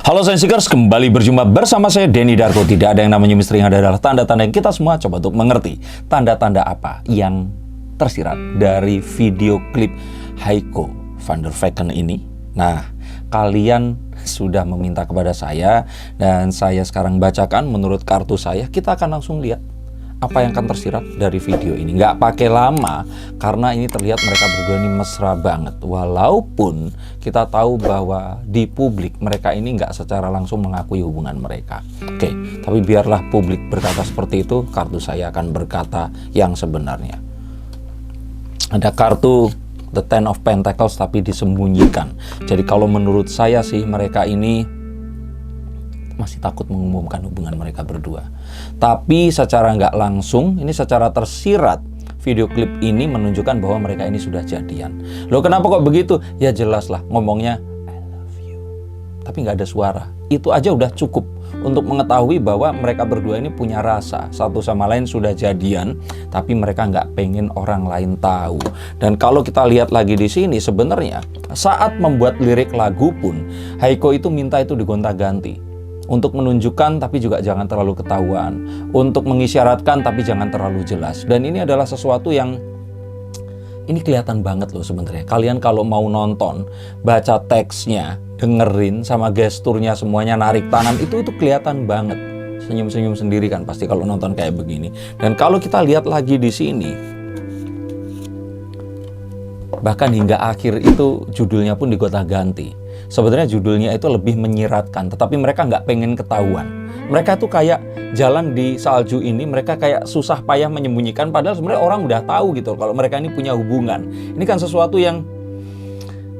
Halo Sensikers, kembali berjumpa bersama saya Denny Darko. Tidak ada yang namanya misteri, yang ada adalah tanda-tanda yang kita semua coba untuk mengerti. Tanda-tanda apa yang tersirat dari video klip Heiko van der Vecken ini? Nah, kalian sudah meminta kepada saya dan saya sekarang bacakan menurut kartu saya. Kita akan langsung lihat apa yang akan tersirat dari video ini. Nggak pakai lama, karena ini terlihat mereka berdua ini mesra banget. Walaupun kita tahu bahwa di publik mereka ini nggak secara langsung mengakui hubungan mereka. Oke, tapi biarlah publik berkata seperti itu, kartu saya akan berkata yang sebenarnya. Ada kartu The Ten of Pentacles tapi disembunyikan. Jadi kalau menurut saya sih, mereka ini masih takut mengumumkan hubungan mereka berdua. Tapi secara nggak langsung, ini secara tersirat, video klip ini menunjukkan bahwa mereka ini sudah jadian. Loh, kenapa kok begitu? Ya jelas lah, ngomongnya I love you, tapi nggak ada suara. Itu aja udah cukup untuk mengetahui bahwa mereka berdua ini punya rasa. Satu sama lain sudah jadian, tapi mereka nggak pengen orang lain tahu. Dan kalau kita lihat lagi di sini, sebenarnya saat membuat lirik lagu pun, Heiko itu minta itu digonta-ganti. Untuk menunjukkan tapi juga jangan terlalu ketahuan. Untuk mengisyaratkan tapi jangan terlalu jelas. Dan ini adalah sesuatu yang ini kelihatan banget loh sebenarnya. Kalian kalau mau nonton, baca teksnya, dengerin sama gesturnya semuanya, narik tangan, itu kelihatan banget. Senyum-senyum sendiri kan pasti kalau nonton kayak begini. Dan kalau kita lihat lagi di sini, bahkan hingga akhir itu judulnya pun digonta-ganti. Sebenarnya judulnya itu lebih menyiratkan, tetapi mereka nggak pengen ketahuan. Mereka tuh kayak jalan di salju ini, mereka kayak susah payah menyembunyikan, padahal sebenarnya orang udah tahu gitu kalau mereka ini punya hubungan. Ini kan sesuatu yang,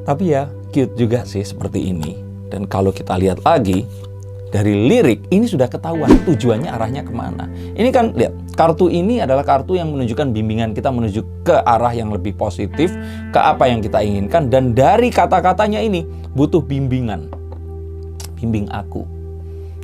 tapi ya cute juga sih seperti ini. Dan kalau kita lihat lagi, dari lirik ini sudah ketahuan tujuannya arahnya kemana. Ini kan lihat, kartu ini adalah kartu yang menunjukkan bimbingan kita menuju ke arah yang lebih positif, ke apa yang kita inginkan. Dan dari kata-katanya ini butuh bimbingan. Bimbing aku.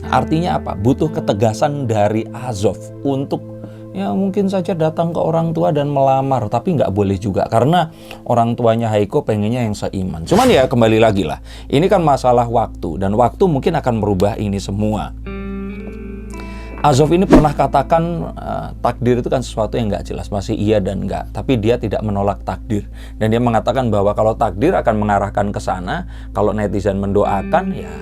Artinya apa? Butuh ketegasan dari Azov untuk ya mungkin saja datang ke orang tua dan melamar, tapi nggak boleh juga karena orang tuanya Heiko pengennya yang seiman. Cuman ya kembali lagi lah, ini kan masalah waktu dan waktu mungkin akan merubah ini semua. Azov ini pernah katakan takdir itu kan sesuatu yang nggak jelas, masih iya dan enggak, tapi dia tidak menolak takdir dan dia mengatakan bahwa kalau takdir akan mengarahkan ke sana, kalau netizen mendoakan ya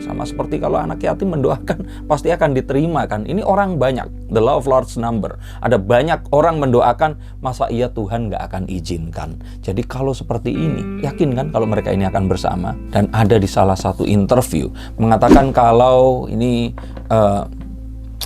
sama seperti kalau anak yatim mendoakan pasti akan diterima kan. Ini orang banyak, the law of large number. Ada banyak orang mendoakan, masa iya Tuhan nggak akan izinkan. Jadi kalau seperti ini, yakin kan kalau mereka ini akan bersama. Dan ada di salah satu interview mengatakan kalau ini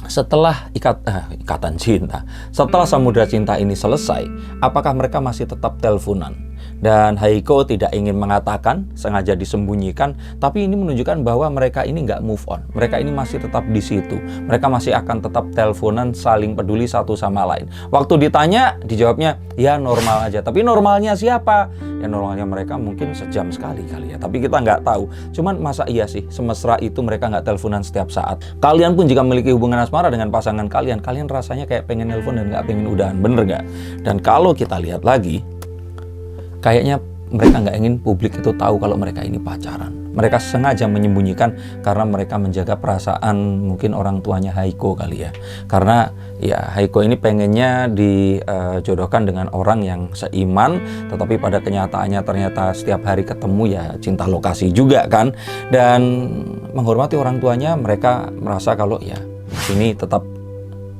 setelah ikatan cinta, setelah samudra cinta ini selesai, apakah mereka masih tetap teleponan? Dan Heiko tidak ingin mengatakan, sengaja disembunyikan, tapi ini menunjukkan bahwa mereka ini nggak move on. Mereka ini masih tetap di situ. Mereka masih akan tetap teleponan, saling peduli satu sama lain. Waktu ditanya, dijawabnya, ya normal aja. Tapi normalnya siapa? Ya normalnya mereka mungkin sejam sekali kali ya. Tapi kita nggak tahu. Cuman masa iya sih, semesra itu mereka nggak teleponan setiap saat. Kalian pun jika memiliki hubungan asmara dengan pasangan kalian, kalian rasanya kayak pengen nelpon dan nggak pengen udahan. Bener nggak? Dan kalau kita lihat lagi, kayaknya mereka nggak ingin publik itu tahu kalau mereka ini pacaran. Mereka sengaja menyembunyikan karena mereka menjaga perasaan mungkin orang tuanya Heiko kali ya. Karena ya Heiko ini pengennya dijodohkan dengan orang yang seiman, tetapi pada kenyataannya ternyata setiap hari ketemu ya cinta lokasi juga kan. Dan menghormati orang tuanya, mereka merasa kalau ya ini tetap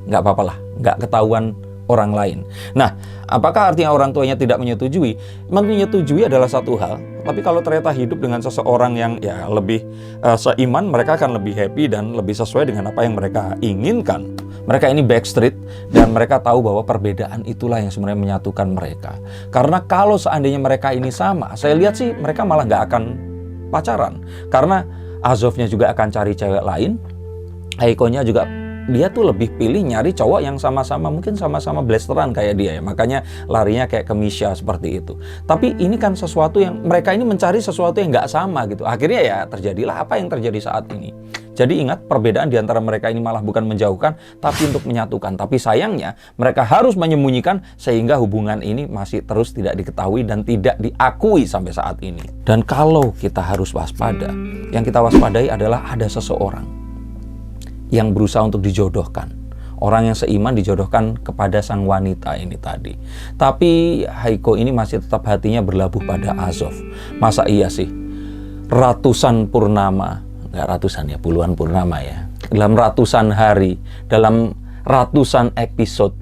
nggak apa-apa lah, nggak ketahuan orang lain. Nah, apakah artinya orang tuanya tidak menyetujui? Menyetujui adalah satu hal, tapi kalau ternyata hidup dengan seseorang yang ya lebih seiman, mereka akan lebih happy dan lebih sesuai dengan apa yang mereka inginkan. Mereka ini backstreet dan mereka tahu bahwa perbedaan itulah yang sebenarnya menyatukan mereka. Karena kalau seandainya mereka ini sama, saya lihat sih mereka malah nggak akan pacaran. Karena Azovnya juga akan cari cewek lain, Heiko-nya juga dia tuh lebih pilih nyari cowok yang sama-sama, mungkin sama-sama blasteran kayak dia ya. Makanya larinya kayak ke Misha seperti itu. Tapi ini kan sesuatu yang, mereka ini mencari sesuatu yang nggak sama gitu. Akhirnya ya terjadilah apa yang terjadi saat ini. Jadi ingat, perbedaan di antara mereka ini malah bukan menjauhkan, tapi untuk menyatukan. Tapi sayangnya, mereka harus menyembunyikan sehingga hubungan ini masih terus tidak diketahui dan tidak diakui sampai saat ini. Dan kalau kita harus waspada, yang kita waspadai adalah ada seseorang yang berusaha untuk dijodohkan. Orang yang seiman dijodohkan kepada sang wanita ini tadi. Tapi Haiko ini masih tetap hatinya berlabuh pada Azov. Masa iya sih? Ratusan purnama, nggak ratusan ya, puluhan purnama ya. Dalam ratusan hari, dalam ratusan episode.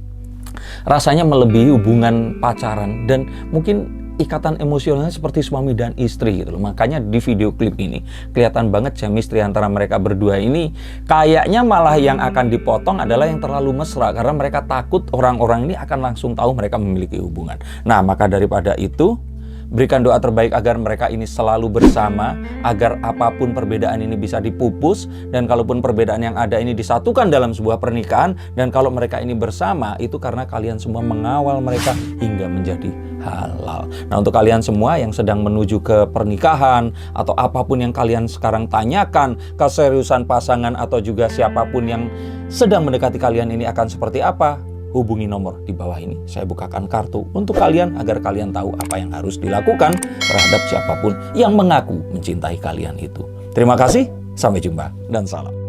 Rasanya melebihi hubungan pacaran dan mungkin ikatan emosionalnya seperti suami dan istri gitu loh. Makanya di video klip ini kelihatan banget chemistry antara mereka berdua ini. Kayaknya malah yang akan dipotong adalah yang terlalu mesra karena mereka takut orang-orang ini akan langsung tahu mereka memiliki hubungan. Nah, maka daripada itu, berikan doa terbaik agar mereka ini selalu bersama, agar apapun perbedaan ini bisa dipupus, dan kalaupun perbedaan yang ada ini disatukan dalam sebuah pernikahan, dan kalau mereka ini bersama, itu karena kalian semua mengawal mereka hingga menjadi halal. Nah, untuk kalian semua yang sedang menuju ke pernikahan, atau apapun yang kalian sekarang tanyakan, keseriusan pasangan atau juga siapapun yang sedang mendekati kalian ini akan seperti apa, hubungi nomor di bawah ini. Saya bukakan kartu untuk kalian agar kalian tahu apa yang harus dilakukan terhadap siapapun yang mengaku mencintai kalian itu. Terima kasih, sampai jumpa, dan salam.